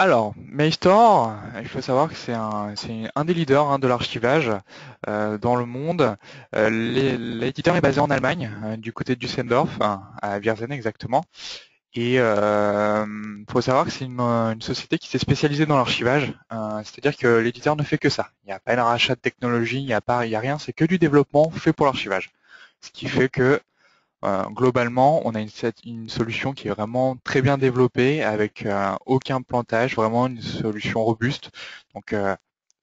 Alors, Mailstore, il faut savoir que c'est un des leaders de l'archivage dans le monde. L'éditeur est basé en Allemagne, du côté de Düsseldorf, à Viersen exactement. Et faut savoir que c'est une société qui s'est spécialisée dans l'archivage. C'est-à-dire que l'éditeur ne fait que ça. Il n'y a pas de rachat de technologie, il y a rien, c'est que du développement fait pour l'archivage. Ce qui fait que globalement, on a une solution qui est vraiment très bien développée, avec aucun plantage, vraiment une solution robuste, donc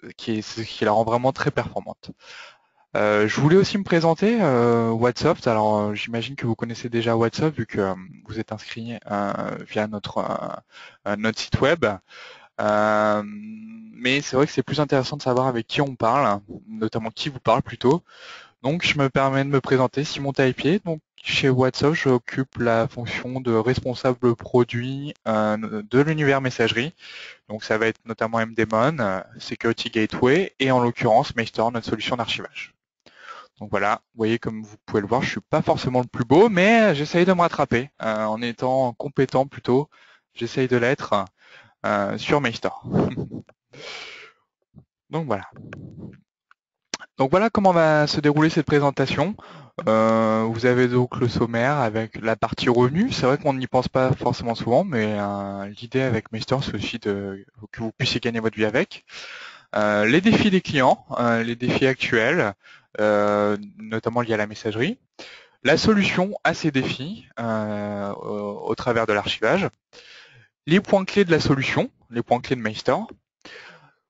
ce qui la rend vraiment très performante. Je voulais aussi me présenter, Whatsoft. Alors, j'imagine que vous connaissez déjà Whatsoft vu que vous êtes inscrit via notre site web. Mais c'est vrai que c'est plus intéressant de savoir avec qui on parle, notamment qui vous parle plutôt. Donc, je me permets de me présenter, Simon Taillepied. Donc, chez WhatsApp, j'occupe la fonction de responsable produit de l'univers messagerie. Donc, ça va être notamment MDMon, Security Gateway et en l'occurrence Mailstore, notre solution d'archivage. Donc voilà, vous voyez, comme vous pouvez le voir, je suis pas forcément le plus beau, mais j'essaye de me rattraper en étant compétent plutôt. J'essaye de l'être sur Mailstore. Donc voilà. Donc voilà comment va se dérouler cette présentation. Vous avez donc le sommaire avec la partie revenus. C'est vrai qu'on n'y pense pas forcément souvent, mais l'idée avec Master, c'est aussi que vous puissiez gagner votre vie avec. Les défis des clients, les défis actuels, notamment liés à la messagerie. La solution à ces défis au travers de l'archivage. Les points clés de la solution, les points clés de Mailstore.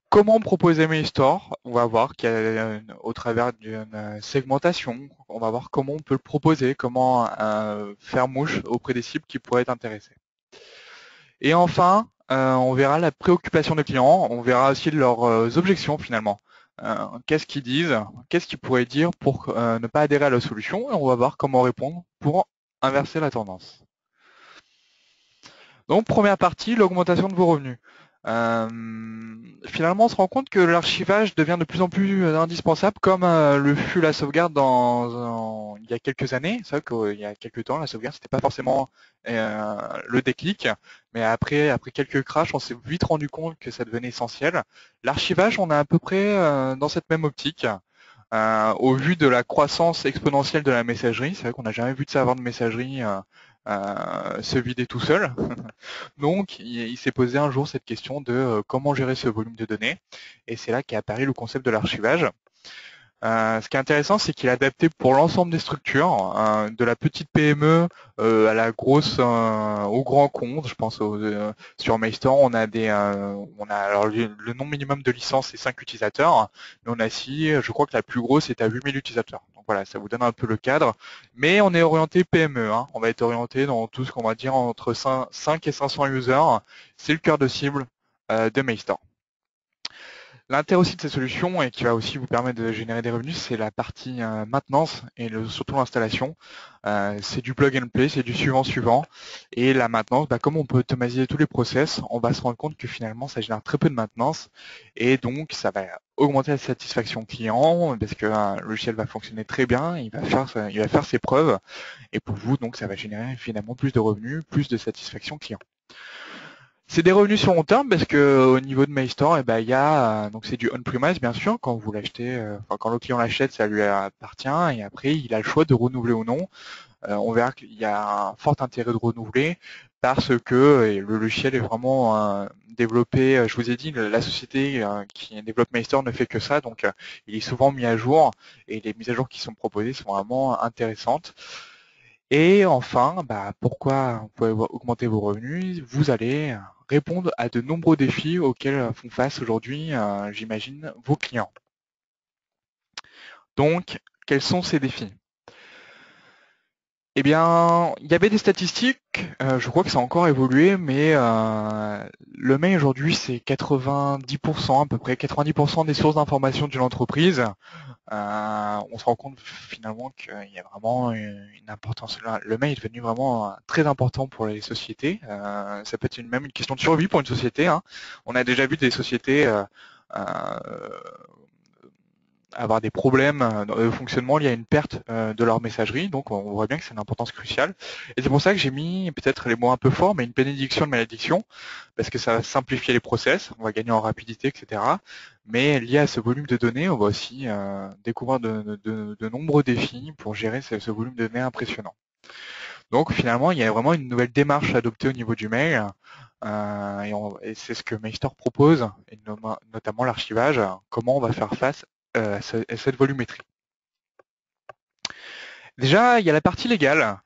Comment proposer Mailstore? On va voir qu'il y a, au travers d'une segmentation, on va voir comment on peut le proposer, comment faire mouche auprès des cibles qui pourraient être intéressées. Et enfin, on verra la préoccupation des clients, on verra aussi leurs objections finalement. Qu'est-ce qu'ils disent, qu'est-ce qu'ils pourraient dire pour ne pas adhérer à la solution, et on va voir comment répondre pour inverser la tendance. Donc première partie, l'augmentation de vos revenus. Euh, Finalement, on se rend compte que l'archivage devient de plus en plus indispensable, comme le fut la sauvegarde il y a quelques années. C'est vrai qu'il y a quelques temps, la sauvegarde, c'était pas forcément le déclic, mais après quelques crashs, on s'est vite rendu compte que ça devenait essentiel. L'archivage, on est à peu près dans cette même optique. Au vu de la croissance exponentielle de la messagerie, c'est vrai qu'on n'a jamais vu de serveur de messagerie se vider tout seul. Donc, il s'est posé un jour cette question de comment gérer ce volume de données, et c'est là qu'est apparu le concept de l'archivage. Ce qui est intéressant, c'est qu'il est adapté pour l'ensemble des structures, de la petite PME à la grosse, au grand compte. Je pense sur Mailstore, alors le nombre minimum de licences c'est 5 utilisateurs, mais on a si, je crois que la plus grosse est à 8000 utilisateurs. Donc voilà, ça vous donne un peu le cadre. Mais on est orienté PME, hein. On va être orienté dans tout ce qu'on va dire entre 5 et 500 users. C'est le cœur de cible de Mailstore. L'intérêt aussi de ces solutions, et qui va aussi vous permettre de générer des revenus, c'est la partie maintenance et surtout l'installation. C'est du plug and play, c'est du suivant. Et la maintenance, comme on peut automatiser tous les process, on va se rendre compte que finalement ça génère très peu de maintenance, et donc ça va augmenter la satisfaction client parce que le logiciel va fonctionner très bien, il va faire ses preuves, et pour vous donc ça va générer finalement plus de revenus, plus de satisfaction client. C'est des revenus sur long terme parce que au niveau de Mailstore, il y a donc c'est du on-premise bien sûr. Quand vous l'achetez, quand le client l'achète, ça lui appartient, et après il a le choix de renouveler ou non. On verra qu'il y a un fort intérêt de renouveler parce que le logiciel est vraiment développé. Je vous ai dit, la société qui développe Mailstore ne fait que ça, donc il est souvent mis à jour, et les mises à jour qui sont proposées sont vraiment intéressantes. Et enfin, pourquoi vous pouvez augmenter vos revenus? Vous allez répondre à de nombreux défis auxquels font face aujourd'hui, j'imagine, vos clients. Donc, quels sont ces défis? Eh bien, il y avait des statistiques, je crois que ça a encore évolué, mais le mail aujourd'hui, c'est 90% à peu près, 90% des sources d'information d'une entreprise. On se rend compte finalement qu'il y a vraiment une importance. Le mail est devenu vraiment très important pour les sociétés. Ça peut être même une question de survie pour une société, hein. On a déjà vu des sociétés avoir des problèmes de fonctionnement liés à une perte de leur messagerie. Donc on voit bien que c'est une importance cruciale. Et c'est pour ça que j'ai mis peut-être les mots un peu forts, mais une bénédiction de malédiction, parce que ça va simplifier les process, on va gagner en rapidité, etc. Mais lié à ce volume de données, on va aussi découvrir de nombreux défis pour gérer ce volume de données impressionnant. Donc finalement, il y a vraiment une nouvelle démarche adoptée au niveau du mail, et c'est ce que Mailstore propose, et notamment l'archivage, comment on va faire face à cette volumétrie. Déjà, il y a la partie légale.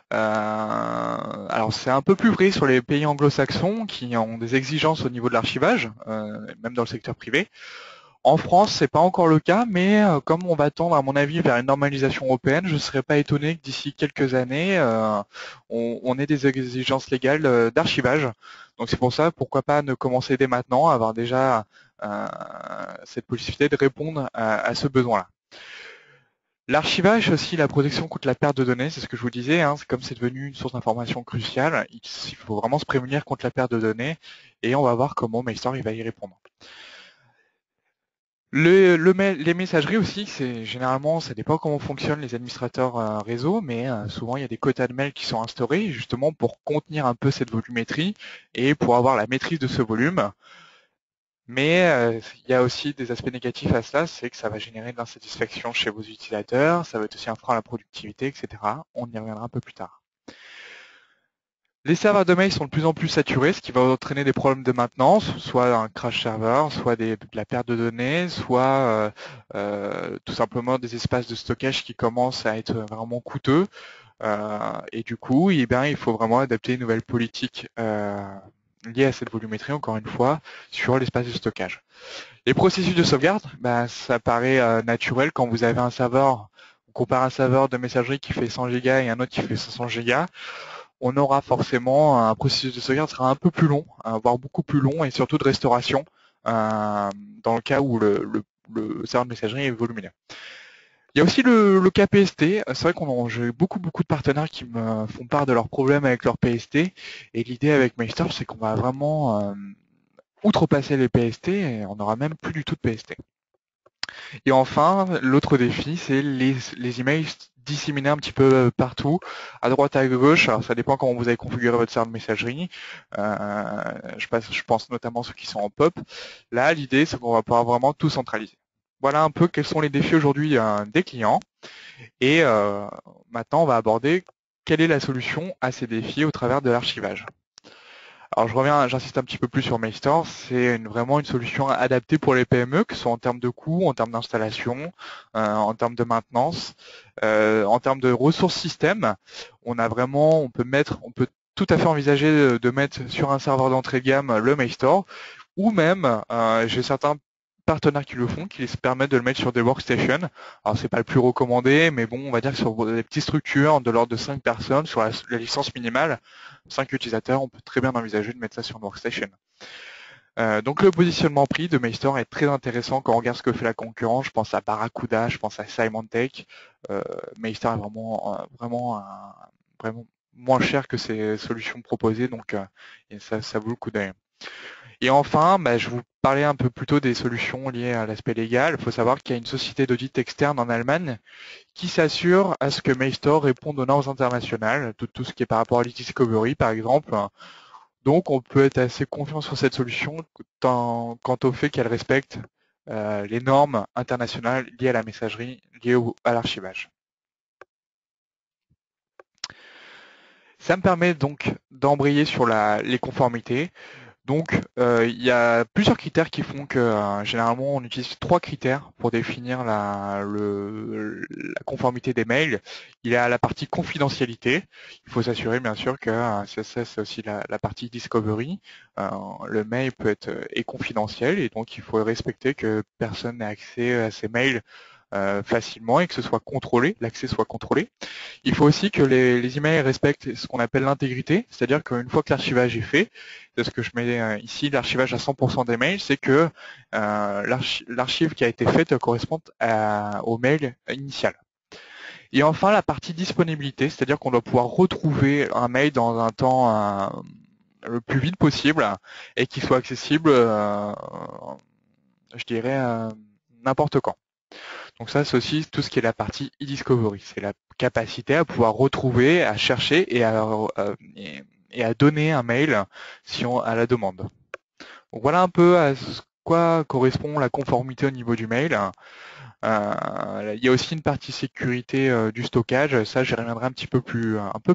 Alors c'est un peu plus vrai sur les pays anglo-saxons qui ont des exigences au niveau de l'archivage, même dans le secteur privé. En France, c'est pas encore le cas, mais comme on va tendre, à mon avis, vers une normalisation européenne, je ne serais pas étonné que d'ici quelques années, on ait des exigences légales d'archivage. Donc c'est pour ça, pourquoi pas ne commencer dès maintenant, avoir déjà cette possibilité de répondre à ce besoin-là. L'archivage aussi, la protection contre la perte de données, c'est ce que je vous disais, hein, comme c'est devenu une source d'information cruciale, il faut vraiment se prémunir contre la perte de données, et on va voir comment Mailstore va y répondre. Les messageries aussi, c'est généralement, ça dépend comment fonctionnent les administrateurs réseau, mais souvent il y a des quotas de mails qui sont instaurés justement pour contenir un peu cette volumétrie et pour avoir la maîtrise de ce volume. Mais il y a aussi des aspects négatifs à cela, c'est que ça va générer de l'insatisfaction chez vos utilisateurs, ça va être aussi un frein à la productivité, etc. On y reviendra un peu plus tard. Les serveurs de mail sont de plus en plus saturés, ce qui va entraîner des problèmes de maintenance, soit un crash serveur, soit de la perte de données, soit tout simplement des espaces de stockage qui commencent à être vraiment coûteux. Et du coup, eh bien, il faut vraiment adapter une nouvelle politique liée à cette volumétrie, encore une fois, sur l'espace de stockage. Les processus de sauvegarde, bah, ça paraît naturel quand vous avez un serveur, on compare un serveur de messagerie qui fait 100 Go et un autre qui fait 500 Go. On aura forcément un processus de sauvegarde qui sera un peu plus long, voire beaucoup plus long, et surtout de restauration dans le cas où le serveur de messagerie est volumineux. Il y a aussi le cas PST. C'est vrai j'ai beaucoup de partenaires qui me font part de leurs problèmes avec leur PST, et l'idée avec Mailstore, c'est qu'on va vraiment outrepasser les PST et on n'aura même plus du tout de PST. Et enfin, l'autre défi, c'est les emails disséminés un petit peu partout, à droite, à gauche. Alors ça dépend comment vous avez configuré votre serveur de messagerie. Je pense notamment à ceux qui sont en pop. Là, l'idée, c'est qu'on va pouvoir vraiment tout centraliser. Voilà un peu quels sont les défis aujourd'hui des clients. Et maintenant, on va aborder quelle est la solution à ces défis au travers de l'archivage. Alors j'insiste un petit peu plus sur Mailstore, c'est vraiment une solution adaptée pour les PME, que ce soit en termes de coûts, en termes d'installation, en termes de maintenance, en termes de ressources système. On peut tout à fait envisager de mettre sur un serveur d'entrée de gamme le Mailstore, ou même, j'ai certains partenaires qui le font, qui se permettent de le mettre sur des workstations. Alors c'est pas le plus recommandé, mais bon, on va dire que sur des petites structures de l'ordre de 5 personnes, sur la licence minimale, 5 utilisateurs, on peut très bien envisager de mettre ça sur une workstation. Donc le positionnement prix de Mailstore est très intéressant quand on regarde ce que fait la concurrence. Je pense à Barracuda, je pense à Symantec. Mailstore est vraiment moins cher que ces solutions proposées, donc ça vaut le coup d'œil. Et enfin, je vous parlais un peu plus tôt des solutions liées à l'aspect légal. Il faut savoir qu'il y a une société d'audit externe en Allemagne qui s'assure à ce que Mailstore réponde aux normes internationales, tout ce qui est par rapport à l'e-discovery par exemple. Donc on peut être assez confiant sur cette solution quant au fait qu'elle respecte les normes internationales liées à la messagerie, liées à l'archivage. Ça me permet donc d'embrayer sur les conformités. Donc, il y a plusieurs critères qui font que généralement on utilise 3 critères pour définir la conformité des mails. Il y a la partie confidentialité. Il faut s'assurer bien sûr que c'est aussi la partie discovery. Le mail est confidentiel et donc il faut respecter que personne n'ait accès à ces mails facilement et que ce soit contrôlé, l'accès soit contrôlé. Il faut aussi que les emails respectent ce qu'on appelle l'intégrité, c'est-à-dire qu'une fois que l'archivage est fait, c'est ce que je mets ici, l'archivage à 100% des mails, c'est que l'archive qui a été faite correspond au mail initial. Et enfin, la partie disponibilité, c'est-à-dire qu'on doit pouvoir retrouver un mail dans un temps le plus vite possible et qu'il soit accessible, je dirais, n'importe quand. Donc ça, c'est aussi tout ce qui est la partie e-discovery. C'est la capacité à pouvoir retrouver, à chercher et à donner un mail si on à la demande. Donc voilà un peu à ce quoi correspond la conformité au niveau du mail. Il y a aussi une partie sécurité du stockage. Ça, j'y reviendrai un peu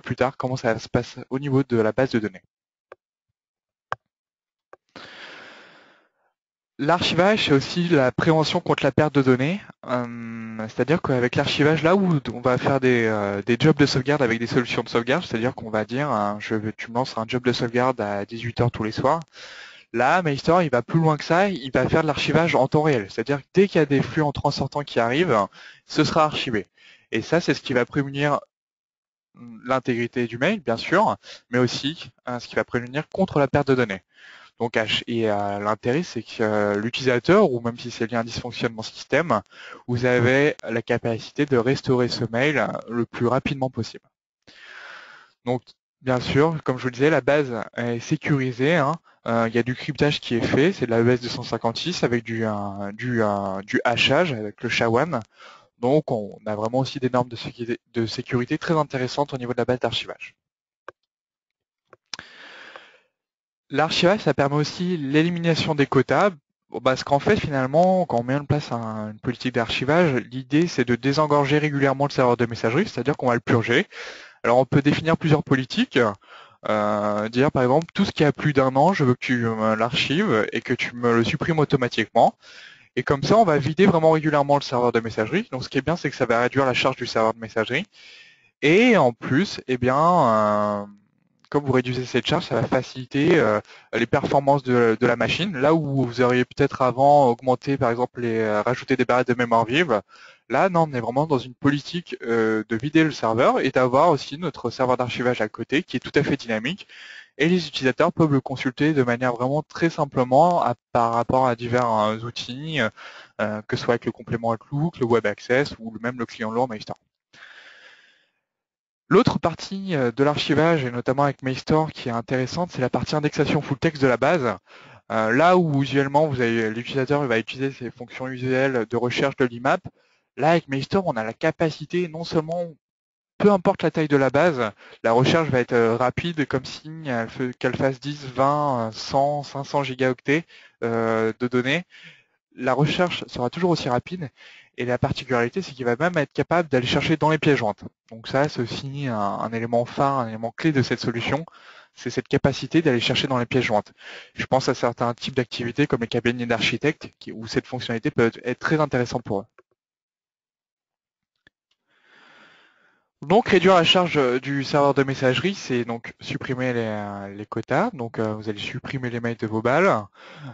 plus tard, comment ça se passe au niveau de la base de données. L'archivage, c'est aussi la prévention contre la perte de données. C'est-à-dire qu'avec l'archivage, là où on va faire des jobs de sauvegarde avec des solutions de sauvegarde, c'est-à-dire qu'on va dire, tu me lances un job de sauvegarde à 18 heures tous les soirs. Là, Mailstore, il va plus loin que ça, il va faire de l'archivage en temps réel. C'est-à-dire que dès qu'il y a des flux entrants sortants qui arrivent, ce sera archivé. Et ça, c'est ce qui va prémunir l'intégrité du mail, bien sûr, mais aussi ce qui va prémunir contre la perte de données. Donc, l'intérêt, c'est que l'utilisateur, ou même si c'est lié à un dysfonctionnement système, vous avez la capacité de restaurer ce mail le plus rapidement possible. Donc, bien sûr, comme je vous le disais, la base est sécurisée. Il y a du cryptage qui est fait, c'est de la ES 256 avec du hachage avec le SHA-1. Donc, on a vraiment aussi des normes de sécurité très intéressantes au niveau de la base d'archivage. L'archivage, ça permet aussi l'élimination des quotas. Parce qu'en fait, finalement, quand on met en place une politique d'archivage, l'idée, c'est de désengorger régulièrement le serveur de messagerie, c'est-à-dire qu'on va le purger. Alors, on peut définir plusieurs politiques. Dire, par exemple, tout ce qui a plus d'un an, je veux que tu l'archives et que tu me le supprimes automatiquement. Et comme ça, on va vider vraiment régulièrement le serveur de messagerie. Donc, ce qui est bien, c'est que ça va réduire la charge du serveur de messagerie. Et en plus, eh bien, comme vous réduisez cette charge, ça va faciliter les performances de la machine. Là où vous auriez peut-être avant augmenté, par exemple, rajouter des barrettes de mémoire vive, là, non, on est vraiment dans une politique de vider le serveur et d'avoir aussi notre serveur d'archivage à côté qui est tout à fait dynamique. Et les utilisateurs peuvent le consulter de manière vraiment très simplement par rapport à divers outils, que ce soit avec le complément Outlook, le Web Access ou même le client lourd Mailstore. L'autre partie de l'archivage, et notamment avec Mailstore, qui est intéressante, c'est la partie indexation full text de la base. Là où usuellement l'utilisateur va utiliser ses fonctions usuelles de recherche de l'IMAP, là avec Mailstore, on a la capacité, non seulement, peu importe la taille de la base, la recherche va être rapide, comme si qu'elle fasse 10, 20, 100, 500 gigaoctets de données. La recherche sera toujours aussi rapide et la particularité, c'est qu'il va même être capable d'aller chercher dans les pièces jointes. Donc ça, c'est aussi un élément phare, un élément clé de cette solution, c'est cette capacité d'aller chercher dans les pièces jointes. Je pense à certains types d'activités comme les cabinets d'architectes où cette fonctionnalité peut être très intéressante pour eux. Donc réduire la charge du serveur de messagerie, c'est donc supprimer les quotas. Donc vous allez supprimer les mails de vos balles.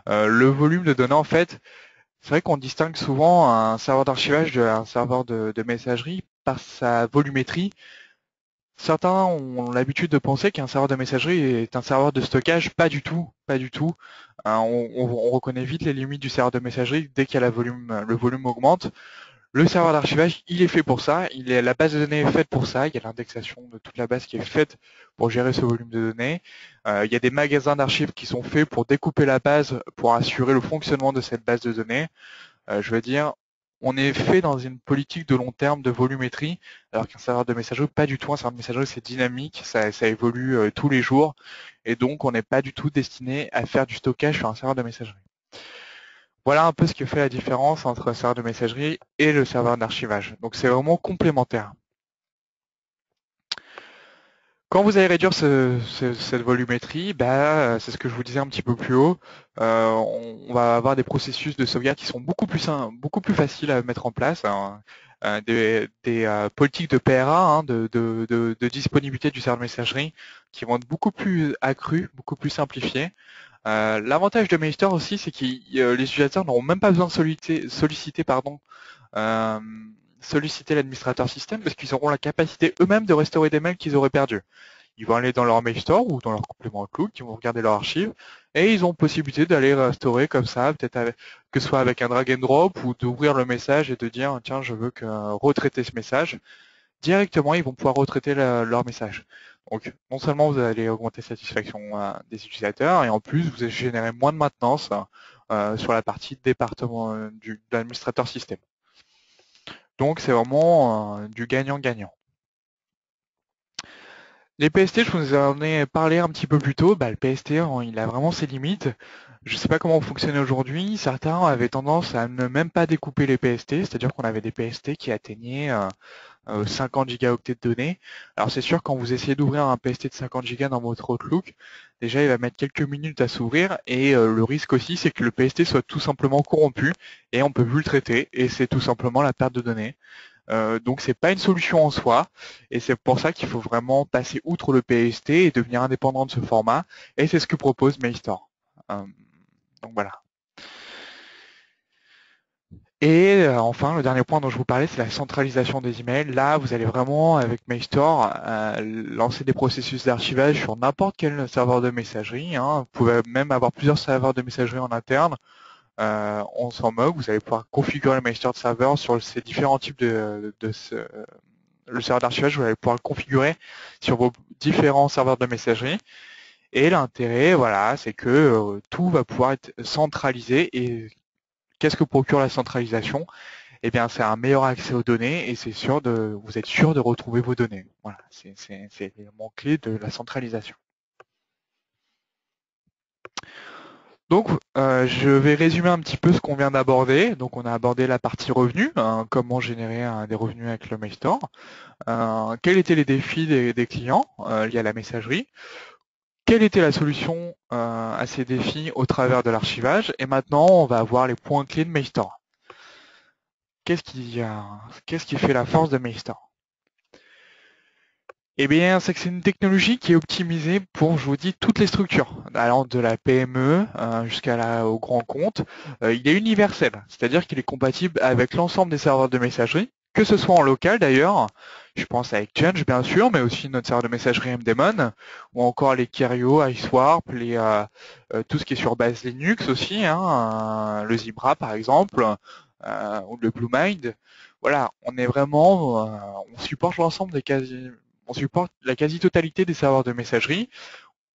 Le volume de données, en fait, c'est vrai qu'on distingue souvent un serveur d'archivage d'un serveur de messagerie par sa volumétrie. Certains ont l'habitude de penser qu'un serveur de messagerie est un serveur de stockage. Pas du tout, pas du tout. On reconnaît vite les limites du serveur de messagerie dès qu'il y a le volume augmente. Le serveur d'archivage, il est fait pour ça. La base de données est faite pour ça. Il y a l'indexation de toute la base qui est faite pour gérer ce volume de données. Il y a des magasins d'archives qui sont faits pour découper la base, pour assurer le fonctionnement de cette base de données. Je veux dire, on est fait dans une politique de long terme de volumétrie, alors qu'un serveur de messagerie, pas du tout. Un serveur de messagerie, c'est dynamique, ça évolue tous les jours, et donc on n'est pas du tout destiné à faire du stockage sur un serveur de messagerie. Voilà un peu ce qui fait la différence entre un serveur de messagerie et le serveur d'archivage. Donc c'est vraiment complémentaire. Quand vous allez réduire cette volumétrie, c'est ce que je vous disais un petit peu plus haut, on va avoir des processus de sauvegarde qui sont beaucoup plus faciles à mettre en place, des politiques de PRA, de disponibilité du serveur de messagerie, qui vont être beaucoup plus accrues, beaucoup plus simplifiées. L'avantage de Mailstore aussi, c'est que les utilisateurs n'auront même pas besoin de euh, solliciter l'administrateur système parce qu'ils auront la capacité eux-mêmes de restaurer des mails qu'ils auraient perdus. Ils vont aller dans leur Mailstore ou dans leur complément Outlook, ils vont regarder leur archive et ils ont possibilité d'aller restaurer comme ça, peut-être que ce soit avec un drag and drop ou d'ouvrir le message et de dire tiens je veux retraiter ce message. Directement ils vont pouvoir retraiter leur message. Donc non seulement vous allez augmenter la satisfaction des utilisateurs et en plus vous allez générer moins de maintenance sur la partie département de l'administrateur système. Donc c'est vraiment du gagnant-gagnant. Les PST, je vous en ai parlé un petit peu plus tôt. Le PST, il a vraiment ses limites. Je ne sais pas comment fonctionner aujourd'hui. Certains avaient tendance à ne même pas découper les PST, c'est-à-dire qu'on avait des PST qui atteignaient 50 gigaoctets de données. Alors c'est sûr, quand vous essayez d'ouvrir un PST de 50 gigas dans votre Outlook, déjà il va mettre quelques minutes à s'ouvrir et le risque aussi c'est que le PST soit tout simplement corrompu et on peut plus le traiter et c'est tout simplement la perte de données. Donc c'est pas une solution en soi et c'est pour ça qu'il faut vraiment passer outre le PST et devenir indépendant de ce format et c'est ce que propose Mailstore. Donc voilà. Et enfin, le dernier point dont je vous parlais, c'est la centralisation des emails. Là, vous allez vraiment, avec Mailstore, lancer des processus d'archivage sur n'importe quel serveur de messagerie, hein. Vous pouvez même avoir plusieurs serveurs de messagerie en interne. On s'en moque, vous allez pouvoir configurer le Mailstore serveur sur ces différents types le serveur d'archivage, vous allez pouvoir le configurer sur vos différents serveurs de messagerie. Et l'intérêt, voilà, c'est que tout va pouvoir être centralisé. Et qu'est-ce que procure la centralisation? Eh bien, c'est un meilleur accès aux données et vous êtes sûr de retrouver vos données. Voilà, c'est l'élément clé de la centralisation. Donc, je vais résumer un petit peu ce qu'on vient d'aborder. Donc, on a abordé la partie revenus, hein, comment générer des revenus avec le Mailstore. Quels étaient les défis des clients liés à la messagerie? Quelle était la solution à ces défis au travers de l'archivage? Et maintenant, on va voir les points clés de Mailstore. Qu'est-ce qui fait la force de Mailstore? Eh bien, c'est que c'est une technologie qui est optimisée pour, je vous dis, toutes les structures, allant de la PME au grand compte. Il est universel, c'est-à-dire qu'il est compatible avec l'ensemble des serveurs de messagerie, que ce soit en local d'ailleurs. Je pense à Exchange bien sûr, mais aussi notre serveur de messagerie MDaemon, ou encore les Kerio, Icewarp, tout ce qui est sur base Linux aussi, hein, le Zebra par exemple, ou le BlueMind. Voilà, on supporte l'ensemble on supporte la quasi-totalité des serveurs de messagerie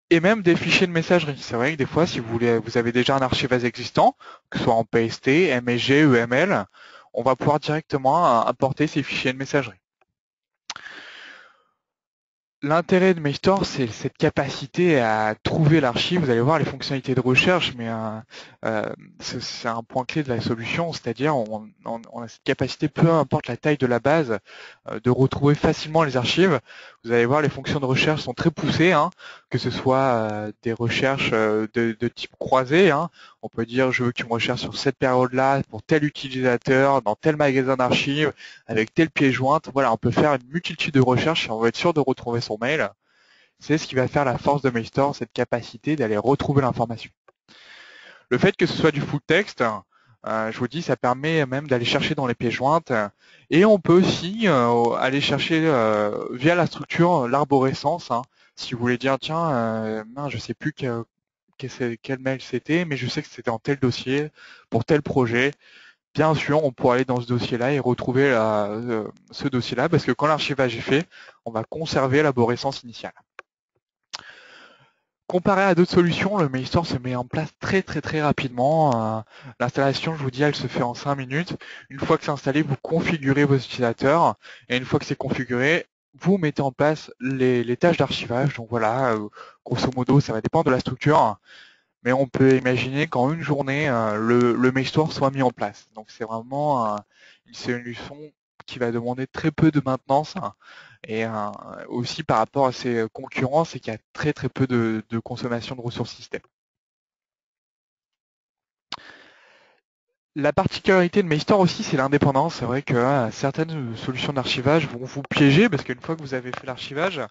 et même des fichiers de messagerie. C'est vrai que des fois, si vous avez déjà un archivage existant, que ce soit en PST, MSG, EML, on va pouvoir directement importer ces fichiers de messagerie. L'intérêt de Mailstore, c'est cette capacité à trouver l'archive. Vous allez voir les fonctionnalités de recherche, mais c'est un point clé de la solution, c'est-à-dire on a cette capacité, peu importe la taille de la base, de retrouver facilement les archives. Vous allez voir les fonctions de recherche sont très poussées, hein, que ce soit des recherches de type croisé. Hein. On peut dire je veux que tu me recherches sur cette période-là pour tel utilisateur, dans tel magasin d'archives, avec telle pièce jointe. Voilà, on peut faire une multitude de recherches et on va être sûr de retrouver son mail. C'est ce qui va faire la force de Mailstore, cette capacité d'aller retrouver l'information. Le fait que ce soit du full text, je vous dis, ça permet même d'aller chercher dans les pièces jointes. Et on peut aussi aller chercher via la structure, l'arborescence. Hein. Si vous voulez dire, tiens, je sais plus quel mail c'était, mais je sais que c'était en tel dossier, pour tel projet. Bien sûr, on pourra aller dans ce dossier-là et retrouver ce dossier-là, parce que quand l'archivage est fait, on va conserver l'arborescence initiale. Comparé à d'autres solutions, le Mailstore se met en place très très très rapidement. L'installation, je vous dis, elle se fait en 5 minutes. Une fois que c'est installé, vous configurez vos utilisateurs et une fois que c'est configuré, vous mettez en place les tâches d'archivage. Donc voilà, grosso modo, ça va dépendre de la structure, mais on peut imaginer qu'en une journée, le Mailstore soit mis en place. Donc c'est vraiment une solution qui va demander très peu de maintenance. Et aussi par rapport à ses concurrents, c'est qu'il y a très très peu de consommation de ressources système. La particularité de Mailstore aussi, c'est l'indépendance. C'est vrai que certaines solutions d'archivage vont vous piéger parce qu'une fois que vous avez fait l'archivage,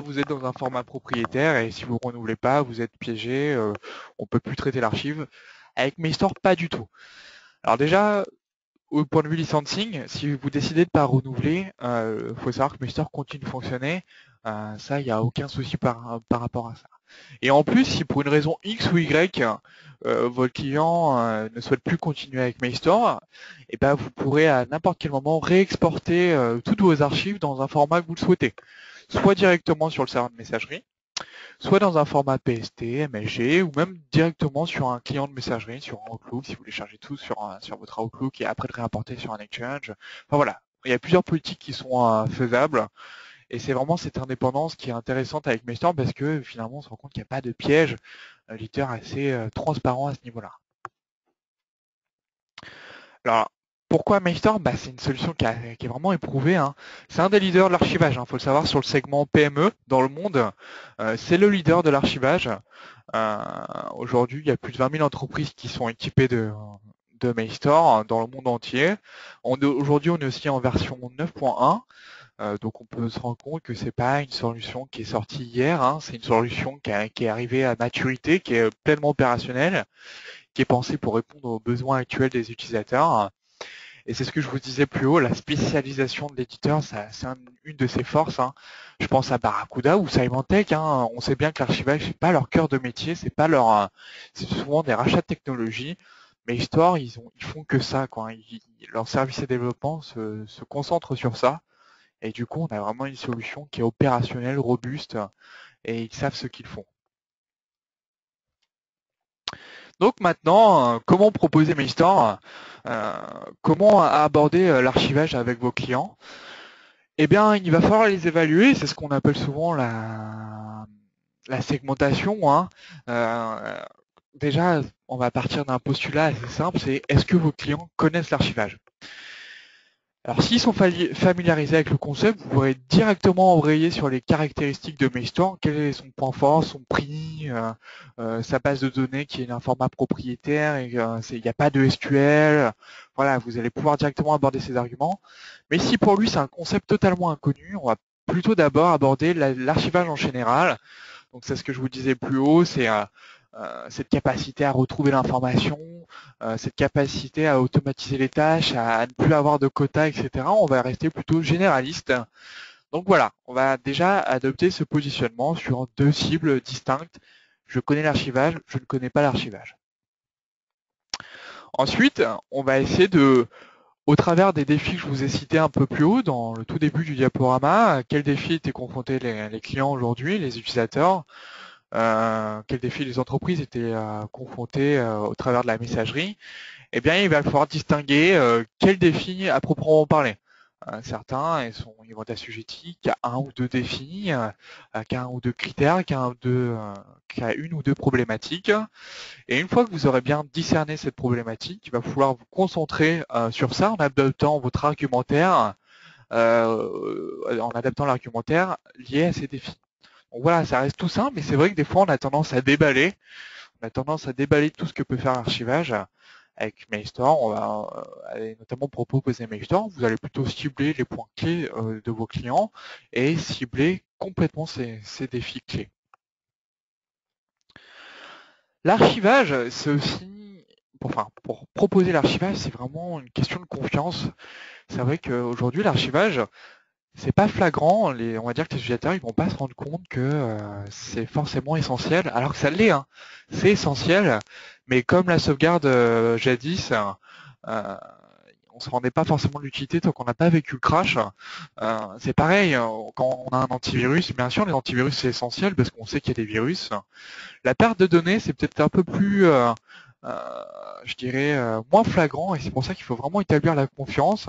vous êtes dans un format propriétaire et si vous ne renouvelez pas, vous êtes piégé, on ne peut plus traiter l'archive. Avec Mailstore, pas du tout. Alors déjà, au point de vue licensing, si vous décidez de ne pas renouveler, faut savoir que Mailstore continue de fonctionner. Ça, il n'y a aucun souci par rapport à ça. Et en plus, si pour une raison X ou Y, votre client ne souhaite plus continuer avec Mailstore, vous pourrez à n'importe quel moment réexporter toutes vos archives dans un format que vous le souhaitez. Soit directement sur le serveur de messagerie, soit dans un format PST, MSG, ou même directement sur un client de messagerie, sur un Outlook, si vous voulez charger tout sur votre Outlook et après le réimporter sur un Exchange. Enfin voilà, il y a plusieurs politiques qui sont faisables. Et c'est vraiment cette indépendance qui est intéressante avec Mailstorm parce que finalement on se rend compte qu'il n'y a pas de piège. L'éditeur est assez transparent à ce niveau-là. Alors, pourquoi Mailstorm? C'est une solution qui est vraiment éprouvée, hein. C'est un des leaders de l'archivage, il faut le savoir, sur le segment PME dans le monde. C'est le leader de l'archivage. Aujourd'hui, il y a plus de 20 000 entreprises qui sont équipées de Mailstorm dans le monde entier. Aujourd'hui, on est aussi en version 9.1. Donc on peut se rendre compte que c'est pas une solution qui est sortie hier, hein. C'est une solution qui est arrivée à maturité, qui est pleinement opérationnelle, qui est pensée pour répondre aux besoins actuels des utilisateurs. Et c'est ce que je vous disais plus haut, la spécialisation de l'éditeur, c'est une de ses forces, hein. Je pense à Barracuda ou Symantec, hein. On sait bien que l'archivage, c'est pas leur cœur de métier, c'est souvent des rachats de technologie. Mais Histoire, ils font que ça, quoi. Leur service et développement se concentrent sur ça. Et du coup, on a vraiment une solution qui est opérationnelle, robuste, et ils savent ce qu'ils font. Donc maintenant, comment proposer Mailstore? Comment aborder l'archivage avec vos clients? Eh bien, il va falloir les évaluer, c'est ce qu'on appelle souvent la segmentation, hein. Euh, Déjà, on va partir d'un postulat assez simple, c'est est-ce que vos clients connaissent l'archivage? Alors s'ils sont familiarisés avec le concept, vous pourrez directement embrayer sur les caractéristiques de Mailstore, quel est son point fort, son prix, sa base de données qui est un format propriétaire et il n'y a pas de SQL. Voilà, vous allez pouvoir directement aborder ces arguments. Mais si pour lui c'est un concept totalement inconnu, on va plutôt d'abord aborder l'archivage en général. Donc c'est ce que je vous disais plus haut, c'est cette capacité à retrouver l'information, cette capacité à automatiser les tâches, à ne plus avoir de quotas, etc. On va rester plutôt généraliste. Donc voilà, on va déjà adopter ce positionnement sur deux cibles distinctes. Je connais l'archivage, je ne connais pas l'archivage. Ensuite, on va essayer au travers des défis que je vous ai cités un peu plus haut dans le tout début du diaporama, à quels défis étaient confrontés les clients aujourd'hui, les utilisateurs, quels défis les entreprises étaient confrontées au travers de la messagerie, eh bien, il va falloir distinguer quels défis à proprement parler. Certains, ils vont être assujettis qu'à un ou deux défis, qu'à un ou deux critères, qu'à une ou deux problématiques. Et une fois que vous aurez bien discerné cette problématique, il va falloir vous concentrer sur ça en adaptant votre argumentaire, en adaptant l'argumentaire lié à ces défis. Donc voilà, ça reste tout simple, mais c'est vrai que des fois on a tendance à déballer. On a tendance à déballer tout ce que peut faire l'archivage. Avec Mailstore, on va aller notamment proposer Mailstore. Vous allez plutôt cibler les points clés de vos clients et cibler complètement ces défis clés. L'archivage, c'est aussi, pour proposer l'archivage, c'est vraiment une question de confiance. C'est vrai qu'aujourd'hui, l'archivage, c'est pas flagrant. On va dire que les utilisateurs, ils vont pas se rendre compte que c'est forcément essentiel, alors que ça l'est, hein. C'est essentiel, mais comme la sauvegarde jadis, on se rendait pas forcément de l'utilité tant qu'on n'a pas vécu le crash. C'est pareil, quand on a un antivirus, bien sûr, les antivirus c'est essentiel parce qu'on sait qu'il y a des virus. La perte de données, c'est peut-être un peu plus, je dirais, moins flagrant, et c'est pour ça qu'il faut vraiment établir la confiance.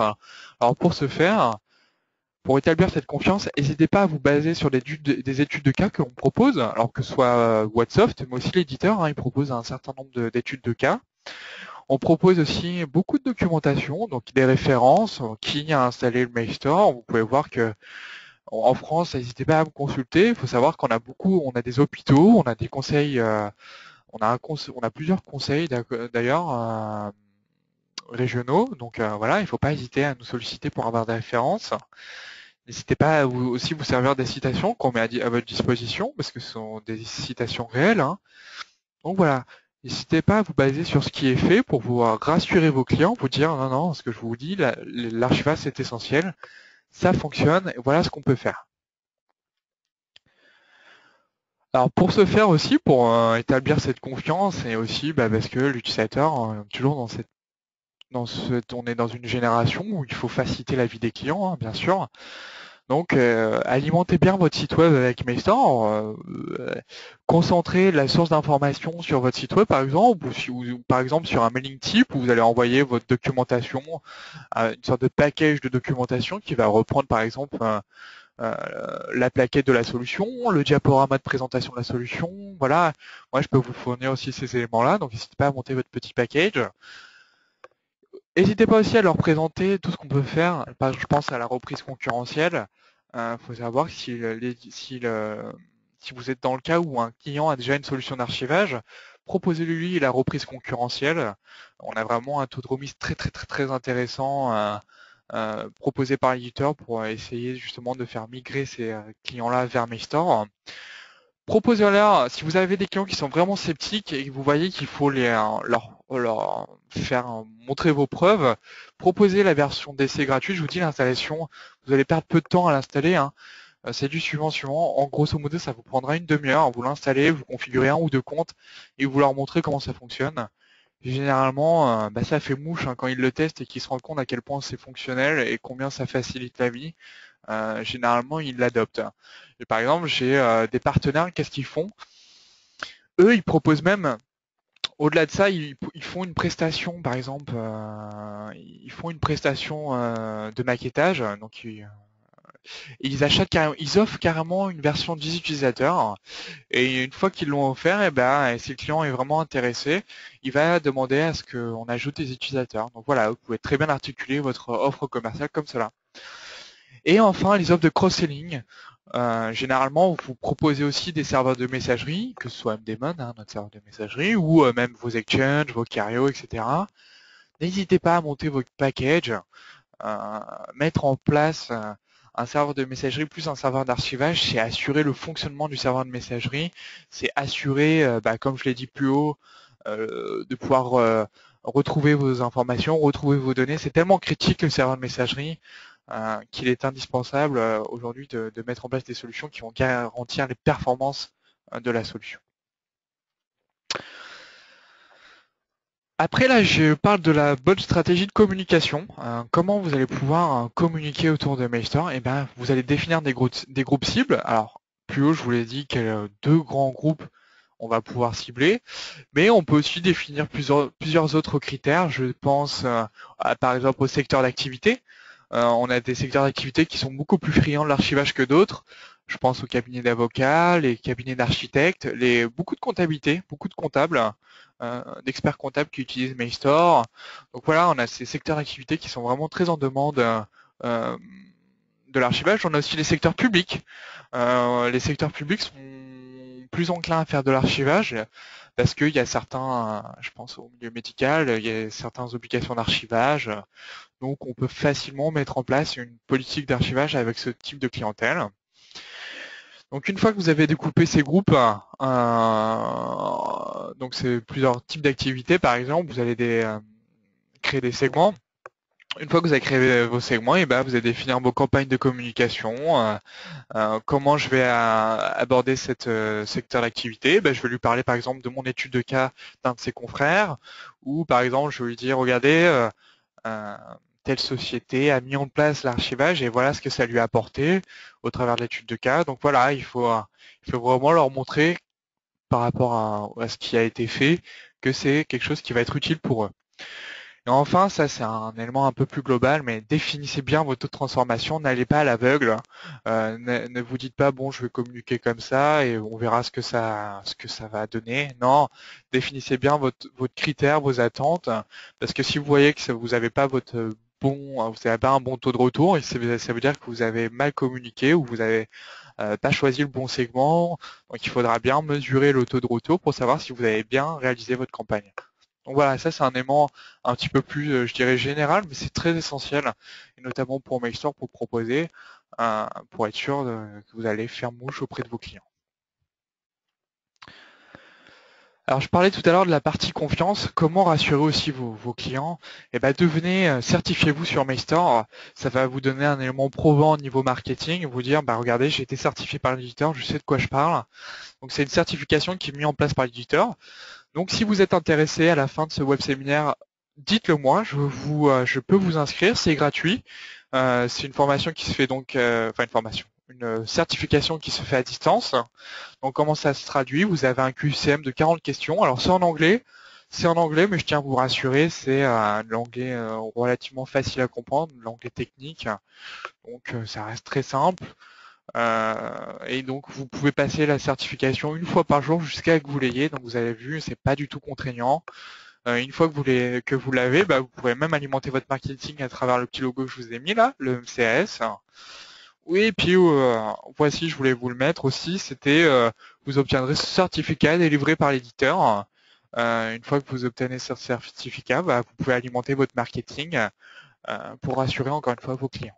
Alors pour ce faire, pour établir cette confiance, n'hésitez pas à vous baser sur des études de cas que l'on propose, alors que ce soit Whatsoft, mais aussi l'éditeur, hein, il propose un certain nombre d'études de cas. On propose aussi beaucoup de documentation, donc des références, qui a installé le Mailstore. Vous pouvez voir que en France, n'hésitez pas à me consulter. Il faut savoir qu'on a on a des hôpitaux, on a des conseils, on a plusieurs conseils d'ailleurs régionaux. Donc voilà, il ne faut pas hésiter à nous solliciter pour avoir des références. N'hésitez pas à aussi vous servir des citations qu'on met à votre disposition, parce que ce sont des citations réelles, hein. Donc voilà, n'hésitez pas à vous baser sur ce qui est fait pour vous rassurer vos clients, vous dire non, non, ce que je vous dis, l'archivage c'est essentiel, ça fonctionne, et voilà ce qu'on peut faire. Alors pour ce faire aussi, pour établir cette confiance, et aussi parce que l'utilisateur, toujours on est dans une génération où il faut faciliter la vie des clients, hein, bien sûr. Donc, alimentez bien votre site web avec Mailstore. Concentrez la source d'information sur votre site web, par exemple, ou par exemple sur un mailing type où vous allez envoyer votre documentation, une sorte de package de documentation qui va reprendre, par exemple, euh, la plaquette de la solution, le diaporama de présentation de la solution. Voilà, moi je peux vous fournir aussi ces éléments-là, donc n'hésitez pas à monter votre petit package. N'hésitez pas aussi à leur présenter tout ce qu'on peut faire. Je pense à la reprise concurrentielle. Faut savoir que si vous êtes dans le cas où un client a déjà une solution d'archivage, proposez-lui la reprise concurrentielle. On a vraiment un taux de remise très très très très intéressant proposé par l'éditeur pour essayer justement de faire migrer ces clients-là vers Mailstore. Proposez-leur, si vous avez des clients qui sont vraiment sceptiques et que vous voyez qu'il faut leur faire montrer vos preuves, proposez la version d'essai gratuite. Je vous dis, l'installation, vous allez perdre peu de temps à l'installer, hein. C'est du suivant. En grosso modo, ça vous prendra une demi-heure. Vous l'installez, vous configurez un ou deux comptes et vous leur montrez comment ça fonctionne. Généralement, ça fait mouche hein, quand ils le testent et qu'ils se rendent compte à quel point c'est fonctionnel et combien ça facilite la vie. Généralement, ils l'adoptent. Et par exemple, j'ai des partenaires, qu'est-ce qu'ils font? Eux, ils proposent même, au-delà de ça, ils font une prestation, par exemple, ils font une prestation de maquettage. Donc, ils offrent carrément une version 10 utilisateurs. Et une fois qu'ils l'ont offert, et ben, si le client est vraiment intéressé, il va demander à ce qu'on ajoute des utilisateurs. Donc voilà, vous pouvez très bien articuler votre offre commerciale comme cela. Et enfin, les offres de cross-selling. Généralement, vous proposez aussi des serveurs de messagerie, que ce soit MDaemon, hein, notre serveur de messagerie, ou même vos exchanges, vos Cario, etc. N'hésitez pas à monter votre package, mettre en place un serveur de messagerie plus un serveur d'archivage, c'est assurer le fonctionnement du serveur de messagerie, c'est assurer, comme je l'ai dit plus haut, de pouvoir retrouver vos informations, retrouver vos données. C'est tellement critique le serveur de messagerie qu'il est indispensable aujourd'hui de mettre en place des solutions qui vont garantir les performances de la solution. Après là, je parle de la bonne stratégie de communication. Comment vous allez pouvoir communiquer autour de Mailstore? Eh ben, vous allez définir des groupes cibles. Alors, plus haut, je vous l'ai dit, deux grands groupes on va pouvoir cibler, mais on peut aussi définir plusieurs autres critères. Je pense par exemple au secteur d'activité. On a des secteurs d'activité qui sont beaucoup plus friands de l'archivage que d'autres. Je pense aux cabinets d'avocats, les cabinets d'architectes, beaucoup de comptabilité, beaucoup de comptables, d'experts comptables qui utilisent Mailstore. Donc voilà, on a ces secteurs d'activité qui sont vraiment très en demande de l'archivage. On a aussi les secteurs publics. Les secteurs publics sont plus enclins à faire de l'archivage parce qu'il y a certains, je pense au milieu médical, il y a certaines obligations d'archivage. Donc on peut facilement mettre en place une politique d'archivage avec ce type de clientèle. Donc une fois que vous avez découpé ces groupes, donc c'est plusieurs types d'activités par exemple, vous allez créer des segments. Une fois que vous avez créé vos segments, et ben, vous allez définir vos campagnes de communication, comment je vais aborder cette secteur d'activité. Ben, je vais lui parler par exemple de mon étude de cas d'un de ses confrères, ou par exemple je vais lui dire regardez, telle société a mis en place l'archivage et voilà ce que ça lui a apporté au travers de l'étude de cas. Donc voilà, il faut vraiment leur montrer par rapport à ce qui a été fait que c'est quelque chose qui va être utile pour eux. Et enfin, ça c'est un élément un peu plus global, mais définissez bien votre taux de transformation, n'allez pas à l'aveugle, ne vous dites pas bon je vais communiquer comme ça et on verra ce que ça va donner. Non, définissez bien votre critère, vos attentes, parce que si vous voyez que vous n'avez pas vous n'avez pas un bon taux de retour, ça veut dire que vous avez mal communiqué ou vous avez pas choisi le bon segment. Donc il faudra bien mesurer le taux de retour pour savoir si vous avez bien réalisé votre campagne. Donc voilà, ça c'est un élément un petit peu plus, je dirais, général, mais c'est très essentiel, et notamment pour Mailstore, pour proposer, pour être sûr que vous allez faire mouche auprès de vos clients. Alors je parlais tout à l'heure de la partie confiance, comment rassurer aussi vos clients? Eh ben devenez, certifiez-vous sur Mailstore, ça va vous donner un élément probant au niveau marketing, vous dire bah regardez j'ai été certifié par l'éditeur, je sais de quoi je parle. Donc c'est une certification qui est mise en place par l'éditeur. Donc si vous êtes intéressé à la fin de ce web séminaire, dites-le moi, je peux vous inscrire, c'est gratuit. C'est une formation qui se fait donc, enfin une formation, une certification qui se fait à distance. Donc comment ça se traduit? Vous avez un QCM de 40 questions. Alors c'est en anglais, mais je tiens à vous rassurer, c'est de l'anglais relativement facile à comprendre, de l'anglais technique. Donc ça reste très simple. Et donc vous pouvez passer la certification une fois par jour jusqu'à ce que vous l'ayez. Donc vous avez vu, c'est pas du tout contraignant. Une fois que vous l'avez, bah, vous pourrez même alimenter votre marketing à travers le petit logo que je vous ai mis là, le MCAS. Oui, et puis voici, je voulais vous le mettre aussi, c'était vous obtiendrez ce certificat délivré par l'éditeur. Une fois que vous obtenez ce certificat, bah, vous pouvez alimenter votre marketing pour rassurer encore une fois vos clients.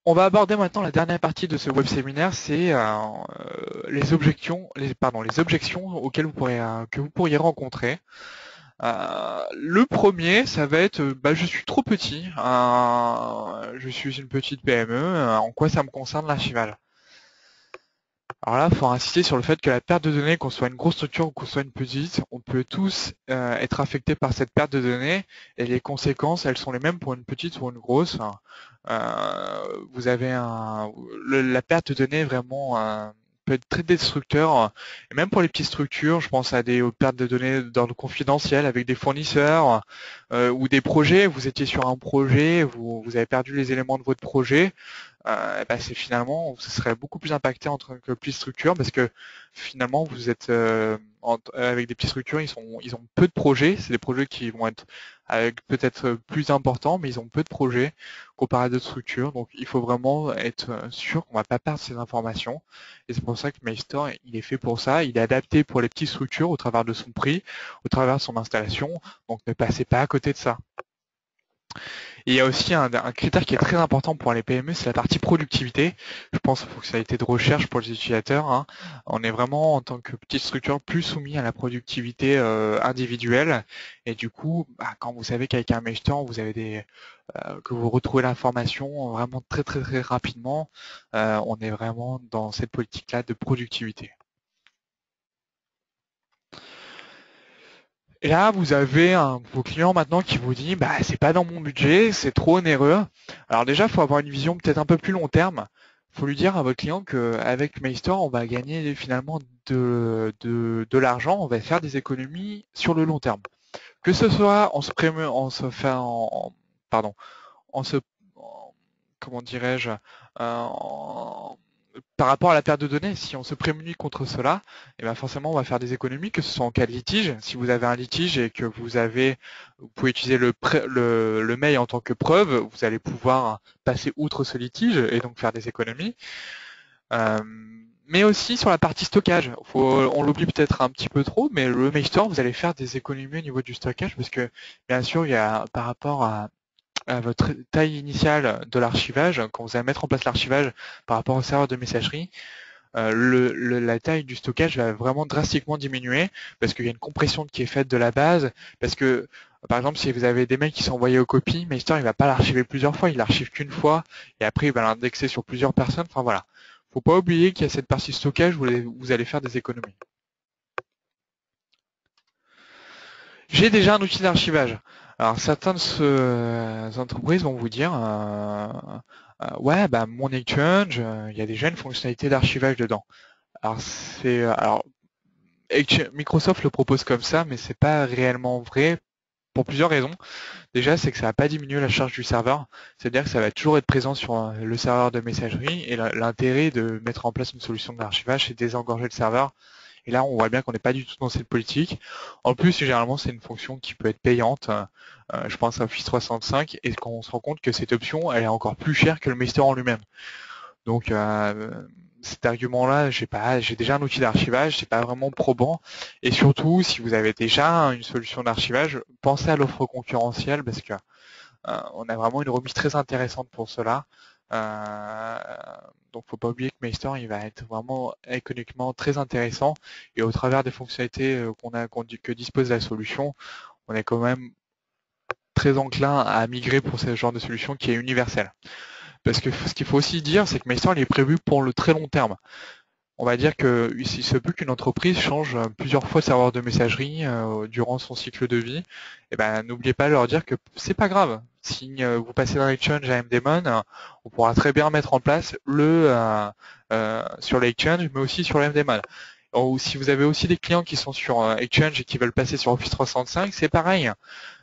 On va aborder maintenant la dernière partie de ce web séminaire, c'est les objections, les objections auxquelles que vous pourriez rencontrer. Le premier, ça va être, je suis trop petit, je suis une petite PME, en quoi ça me concerne l'archivage? Alors là, il faut insister sur le fait que la perte de données, qu'on soit une grosse structure ou qu'on soit une petite, on peut tous être affectés par cette perte de données et les conséquences, elles sont les mêmes pour une petite ou une grosse. Vous avez la perte de données vraiment peut être très destructeur. Et même pour les petites structures, je pense à des pertes de données d'ordre confidentiel avec des fournisseurs ou des projets. Vous étiez sur un projet, vous avez perdu les éléments de votre projet. C'est finalement, ce serait beaucoup plus impacté en tant que petite structure parce que finalement vous êtes avec des petites structures, ils ont peu de projets. C'est des projets qui vont être avec peut-être plus importants, mais ils ont peu de projets comparé à d'autres structures. Donc il faut vraiment être sûr qu'on va pas perdre ces informations. Et c'est pour ça que MyStore, il est fait pour ça. Il est adapté pour les petites structures au travers de son prix, au travers de son installation. Donc ne passez pas à côté de ça. Et il y a aussi un critère qui est très important pour les PME, c'est la partie productivité. Je pense que ça a été de recherche pour les utilisateurs. Hein. On est vraiment, en tant que petite structure, plus soumis à la productivité individuelle. Et du coup, quand vous savez qu'avec un Meshtor, vous avez que vous retrouvez l'information vraiment très très très rapidement, on est vraiment dans cette politique-là de productivité. Et là, vous avez un de vos clients maintenant qui vous dit, c'est pas dans mon budget, c'est trop onéreux. Alors déjà, il faut avoir une vision peut-être un peu plus long terme. Il faut lui dire à votre client qu'avec MyStore, on va gagner finalement de l'argent, on va faire des économies sur le long terme. Que ce soit pardon, en se, comment dirais-je, par rapport à la perte de données, si on se prémunit contre cela, forcément on va faire des économies, que ce soit en cas de litige. Si vous avez un litige et que vous pouvez utiliser le mail en tant que preuve, vous allez pouvoir passer outre ce litige et donc faire des économies. Mais aussi sur la partie stockage, on l'oublie peut-être un petit peu trop, mais le MyStore, vous allez faire des économies au niveau du stockage parce que bien sûr il y a par rapport à votre taille initiale de l'archivage, quand vous allez mettre en place l'archivage par rapport au serveur de messagerie, la taille du stockage va vraiment drastiquement diminuer parce qu'il y a une compression qui est faite de la base, parce que par exemple si vous avez des mails qui sont envoyés aux copies, MyStore il va pas l'archiver plusieurs fois, il l'archive qu'une fois et après il va l'indexer sur plusieurs personnes. Enfin voilà, faut pas oublier qu'il y a cette partie stockage où vous allez faire des économies. J'ai déjà un outil d'archivage. Alors certaines entreprises vont vous dire ouais mon Exchange, il y a déjà une fonctionnalité d'archivage dedans. Alors Microsoft le propose comme ça, mais c'est pas réellement vrai pour plusieurs raisons. Déjà, c'est que ça va pas diminuer la charge du serveur, c'est-à-dire que ça va toujours être présent sur le serveur de messagerie et l'intérêt de mettre en place une solution d'archivage, c'est désengorger le serveur. Et là, on voit bien qu'on n'est pas du tout dans cette politique. En plus, généralement, c'est une fonction qui peut être payante. Je pense à Office 365 et qu'on se rend compte que cette option, elle est encore plus chère que le MyStore en lui-même. Donc, cet argument-là, j'ai déjà un outil d'archivage, c'est pas vraiment probant. Et surtout, si vous avez déjà une solution d'archivage, pensez à l'offre concurrentielle parce que on a vraiment une remise très intéressante pour cela. Donc faut pas oublier que MyStore il va être vraiment économiquement très intéressant et au travers des fonctionnalités que dispose la solution, on est quand même très enclin à migrer pour ce genre de solution qui est universelle. Parce que ce qu'il faut aussi dire, c'est que MyStore il est prévu pour le très long terme. on va dire que il se peut qu'une entreprise change plusieurs fois de serveur de messagerie durant son cycle de vie. Et ben, n'oubliez pas de leur dire que c'est pas grave. Si vous passez d'un Exchange à MDaemon, on pourra très bien mettre en place sur l'Exchange, mais aussi sur le MDaemon. Ou si vous avez aussi des clients qui sont sur Exchange et qui veulent passer sur Office 365, c'est pareil.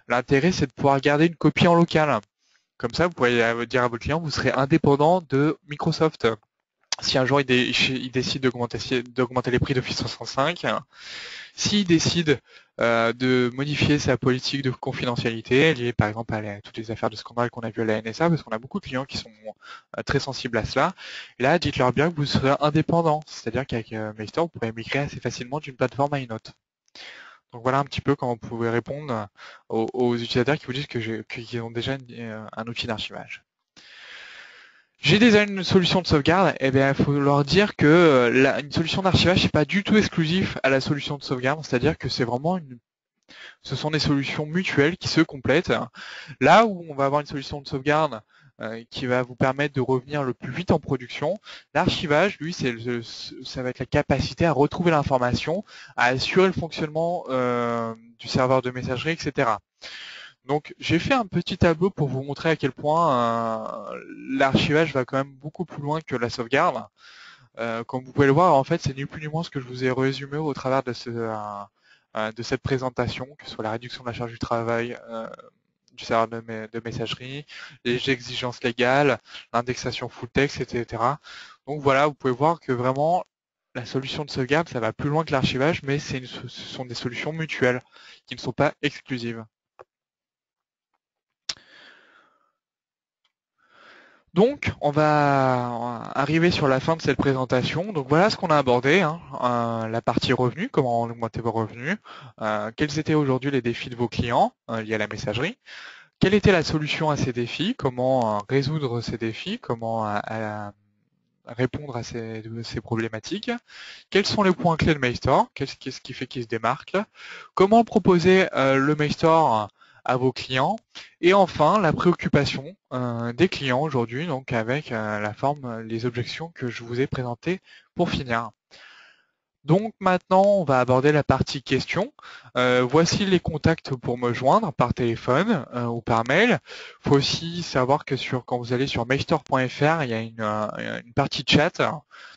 L'intérêt, c'est de pouvoir garder une copie en local. Comme ça, vous pouvez dire à vos clients, vous serez indépendant de Microsoft. Si un jour il décide d'augmenter les prix d'Office 365, s'il décide de modifier sa politique de confidentialité, liée par exemple à toutes les affaires de scandale qu'on a vues à la NSA, parce qu'on a beaucoup de clients qui sont très sensibles à cela, et là, dites-leur bien que vous serez indépendant, c'est-à-dire qu'avec Mailstore, vous pourrez migrer assez facilement d'une plateforme à une autre. Donc voilà un petit peu comment vous pouvez répondre aux utilisateurs qui vous disent qu'ils ont déjà un outil d'archivage. J'ai déjà une solution de sauvegarde, et bien il faut leur dire que une solution d'archivage n'est pas du tout exclusif à la solution de sauvegarde, c'est-à-dire que ce sont des solutions mutuelles qui se complètent. Là où on va avoir une solution de sauvegarde qui va vous permettre de revenir le plus vite en production, l'archivage, lui, ça va être la capacité à retrouver l'information, à assurer le fonctionnement du serveur de messagerie, etc. Donc j'ai fait un petit tableau pour vous montrer à quel point l'archivage va quand même beaucoup plus loin que la sauvegarde. Comme vous pouvez le voir, en fait, c'est ni plus ni moins ce que je vous ai résumé au travers de cette présentation, que ce soit la réduction de la charge du travail du serveur de messagerie, les exigences légales, l'indexation full text, etc. Donc voilà, vous pouvez voir que vraiment la solution de sauvegarde, ça va plus loin que l'archivage, mais ce sont des solutions mutuelles qui ne sont pas exclusives. Donc, on va arriver sur la fin de cette présentation. Donc voilà ce qu'on a abordé, hein. La partie revenus, comment augmenter vos revenus, quels étaient aujourd'hui les défis de vos clients liés à la messagerie, quelle était la solution à ces défis, comment résoudre ces défis, comment répondre à ces problématiques, quels sont les points clés de Mailstore, qu'est-ce qui fait qu'il se démarque, comment proposer le Mailstore à vos clients, et enfin la préoccupation des clients aujourd'hui, donc avec la forme, les objections que je vous ai présentées pour finir. Donc maintenant, on va aborder la partie questions. Voici les contacts pour me joindre par téléphone ou par mail. Il faut aussi savoir que quand vous allez sur mailstore.fr, il y a une partie chat.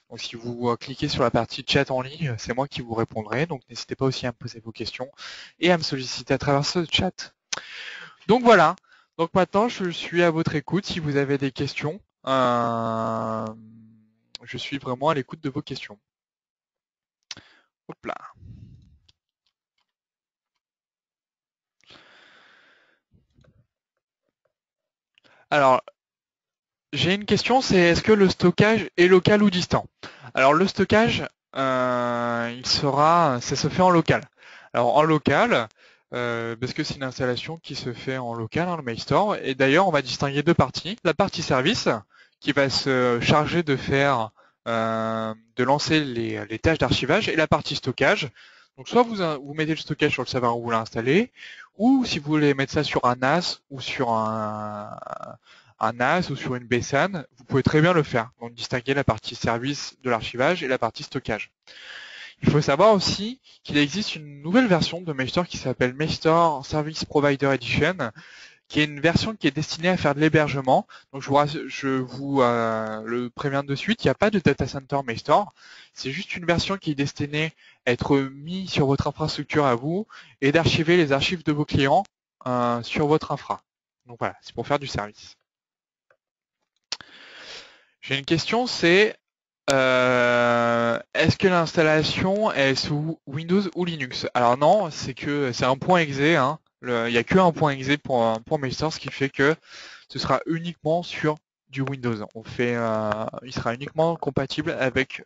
Donc si vous cliquez sur la partie chat en ligne, c'est moi qui vous répondrai. Donc n'hésitez pas aussi à me poser vos questions et à me solliciter à travers ce chat. Donc voilà. Donc maintenant, je suis à votre écoute si vous avez des questions. Je suis vraiment à l'écoute de vos questions. Hop là. Alors, j'ai une question, c'est est-ce que le stockage est local ou distant? Alors le stockage, ça se fait en local. Alors en local, parce que c'est une installation qui se fait en local, hein, le Mailstore. Et d'ailleurs, on va distinguer deux parties. La partie service, qui va se charger de lancer les tâches d'archivage, et la partie stockage. Donc soit vous mettez le stockage sur le serveur où vous l'installez, ou si vous voulez mettre ça sur un NAS ou sur un NAS ou sur une BSAN, vous pouvez très bien le faire. Donc distinguer la partie service de l'archivage et la partie stockage. Il faut savoir aussi qu'il existe une nouvelle version de Mailstore qui s'appelle Mailstore Service Provider Edition, qui est une version qui est destinée à faire de l'hébergement. Donc je vous le préviens de suite, il n'y a pas de data center Mailstore. C'est juste une version qui est destinée à être mise sur votre infrastructure à vous et d'archiver les archives de vos clients sur votre infra. Donc voilà, c'est pour faire du service. J'ai une question, c'est est-ce que l'installation est sous Windows ou Linux? Alors non, c'est un point exe, hein. Il n'y a qu'un point exe pour Mailstore, ce qui fait que ce sera uniquement sur du Windows. Il sera uniquement compatible avec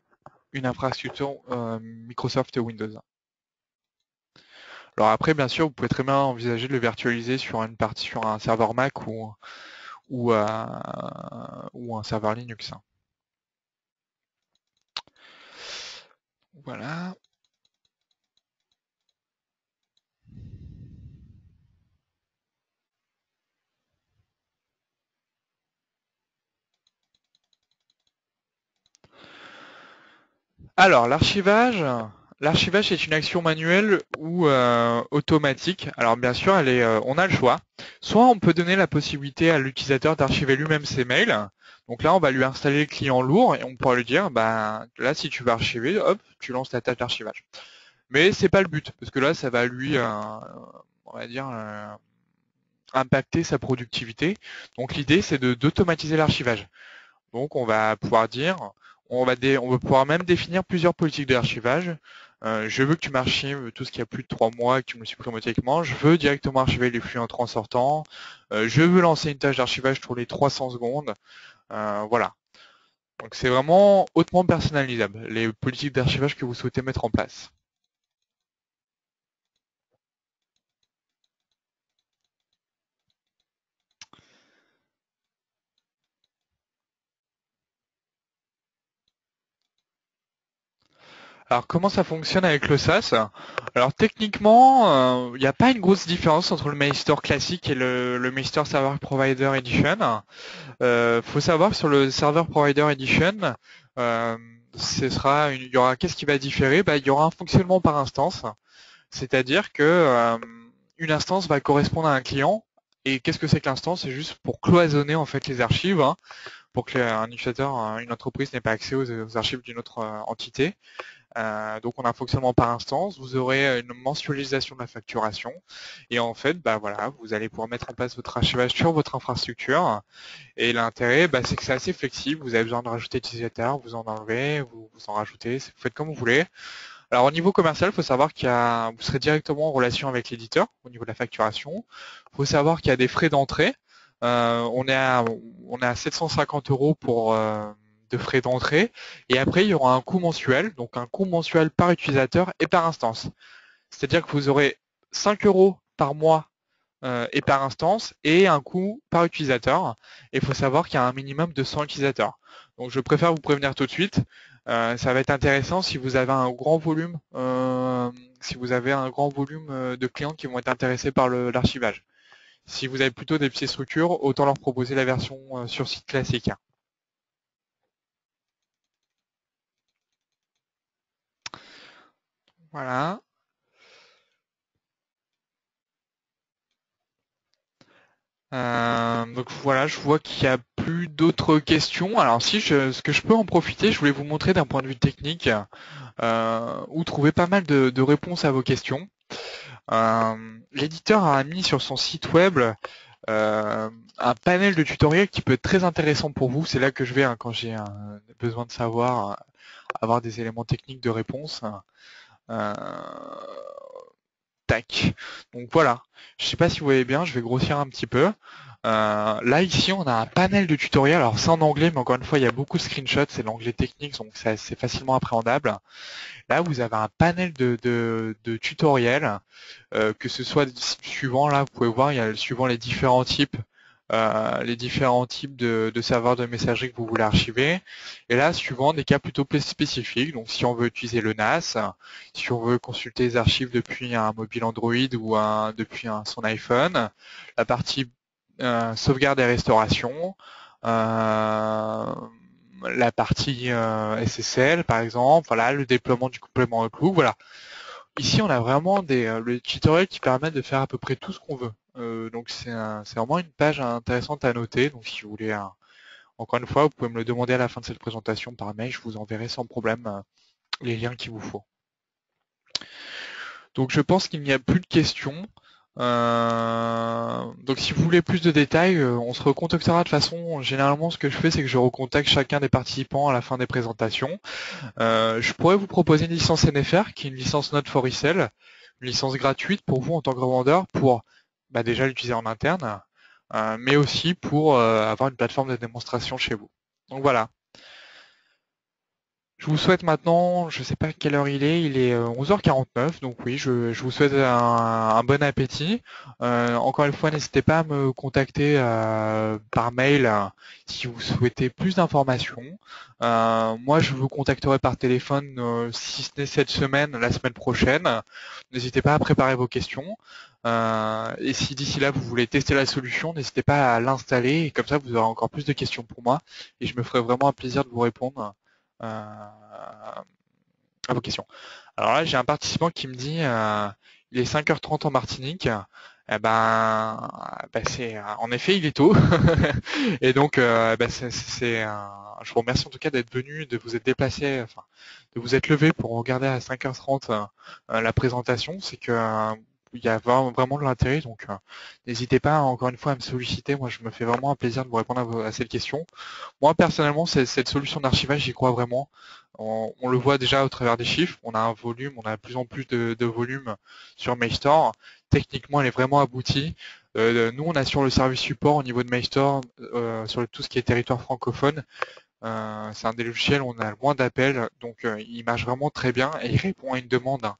une infrastructure Microsoft Windows. Alors après, bien sûr, vous pouvez très bien envisager de le virtualiser sur sur un serveur Mac ou un serveur Linux. Voilà. Alors, l'archivage est une action manuelle ou automatique. Alors bien sûr, on a le choix. Soit on peut donner la possibilité à l'utilisateur d'archiver lui-même ses mails. Donc là, on va lui installer le client lourd et on pourra lui dire, bah là, si tu veux archiver, hop, tu lances la tâche d'archivage. Mais c'est pas le but, parce que là, ça va lui, on va dire, impacter sa productivité. Donc l'idée, c'est d'automatiser l'archivage. Donc on va pouvoir dire, on va pouvoir même définir plusieurs politiques d'archivage. Je veux que tu m'archives tout ce qui a plus de 3 mois et que tu me le supprimes automatiquement. Je veux directement archiver les flux entrants sortants. Je veux lancer une tâche d'archivage tous les 300 secondes. Voilà. Donc c'est vraiment hautement personnalisable, les politiques d'archivage que vous souhaitez mettre en place. Alors comment ça fonctionne avec le SaaS? Alors techniquement, il n'y a pas une grosse différence entre le Mailstore classique et le Mailstore Server Provider Edition. Faut savoir que sur le Server Provider Edition, euh, il y aura qu'est-ce qui va différer? Bah, il y aura un fonctionnement par instance, c'est-à-dire que une instance va correspondre à un client. Et qu'est-ce que c'est que l'instance? C'est juste pour cloisonner en fait les archives, hein, pour que un utilisateur, une entreprise n'ait pas accès aux archives d'une autre entité. Donc on a un fonctionnement par instance, vous aurez une mensualisation de la facturation et en fait bah voilà, vous allez pouvoir mettre en place votre archivage sur votre infrastructure et l'intérêt bah, c'est que c'est assez flexible, vous avez besoin de rajouter des utilisateurs, vous en enlevez, vous en rajoutez, vous faites comme vous voulez. Alors au niveau commercial, il faut savoir vous serez directement en relation avec l'éditeur au niveau de la facturation. Il faut savoir qu'il y a des frais d'entrée. On est à 750 € de frais d'entrée. Et après, il y aura un coût mensuel, donc un coût mensuel par utilisateur et par instance. C'est-à-dire que vous aurez 5 € par mois et par instance et un coût par utilisateur. Et il faut savoir qu'il y a un minimum de 100 utilisateurs. Donc je préfère vous prévenir tout de suite. Ça va être intéressant si vous avez un grand volume, de clients qui vont être intéressés par l'archivage. Si vous avez plutôt des petites structures, autant leur proposer la version sur site classique. Voilà. Donc voilà, je vois qu'il n'y a plus d'autres questions. Alors si, ce que je peux en profiter, je voulais vous montrer d'un point de vue technique où trouver pas mal de réponses à vos questions. L'éditeur a mis sur son site web un panel de tutoriels qui peut être très intéressant pour vous. C'est là que je vais quand j'ai besoin de savoir, avoir des éléments techniques de réponse. Euh, Tac. Donc voilà. Je sais pas si vous voyez bien, je vais grossir un petit peu. Là ici on a un panel de tutoriels, alors c'est en anglais mais encore une fois il y a beaucoup de screenshots, c'est l'anglais technique donc c'est facilement appréhendable. Là vous avez un panel de tutoriels, que ce soit suivant, là vous pouvez voir, il y a suivant les différents types de serveurs de messagerie que vous voulez archiver. Et là, suivant des cas plutôt plus spécifiques, donc si on veut utiliser le NAS, si on veut consulter les archives depuis un mobile Android ou depuis son iPhone, la partie sauvegarde et restauration, la partie SSL par exemple, voilà, le déploiement du complément Outlook, voilà. Ici, on a vraiment le tutoriel qui permet de faire à peu près tout ce qu'on veut. Donc c'est vraiment une page intéressante à noter. Donc si vous voulez, encore une fois, vous pouvez me le demander à la fin de cette présentation par mail, je vous enverrai sans problème les liens qu'il vous faut. Donc je pense qu'il n'y a plus de questions. Donc si vous voulez plus de détails, on se recontactera de toute façon. Généralement, ce que je fais, c'est que je recontacte chacun des participants à la fin des présentations. Je pourrais vous proposer une licence NFR, qui est une licence Not for Resell, une licence gratuite pour vous en tant que revendeur, pour bah, déjà l'utiliser en interne, mais aussi pour avoir une plateforme de démonstration chez vous. Donc voilà. Je vous souhaite maintenant, je ne sais pas quelle heure il est 11h49, donc oui, je vous souhaite un bon appétit. Encore une fois, n'hésitez pas à me contacter par mail si vous souhaitez plus d'informations. Moi, je vous contacterai par téléphone si ce n'est cette semaine, la semaine prochaine. N'hésitez pas à préparer vos questions. Et si d'ici là vous voulez tester la solution, n'hésitez pas à l'installer et comme ça vous aurez encore plus de questions pour moi et je me ferai vraiment un plaisir de vous répondre. Euh, à vos questions. Alors là, j'ai un participant qui me dit il est 5h30 en Martinique. Eh ben, en effet, il est tôt. Et donc, je vous remercie en tout cas d'être venu, de vous être déplacé, enfin, de vous être levé pour regarder à 5h30 la présentation. C'est que il y a vraiment de l'intérêt. Donc, n'hésitez pas encore une fois à me solliciter. Moi, je me fais vraiment un plaisir de vous répondre à cette question. Moi, personnellement, cette solution d'archivage, j'y crois vraiment. On le voit déjà au travers des chiffres. On a un volume, on a de plus en plus de volume sur MyStore. Techniquement, elle est vraiment aboutie. Nous, on a sur le service support au niveau de MyStore, sur tout ce qui est territoire francophone. C'est un des logiciels où on a le moins d'appels, donc il marche vraiment très bien et il répond à une demande, hein.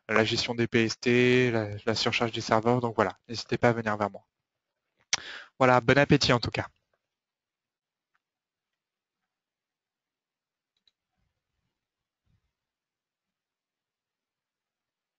La gestion des PST, la surcharge des serveurs. Donc voilà, n'hésitez pas à venir vers moi. Voilà, bon appétit en tout cas.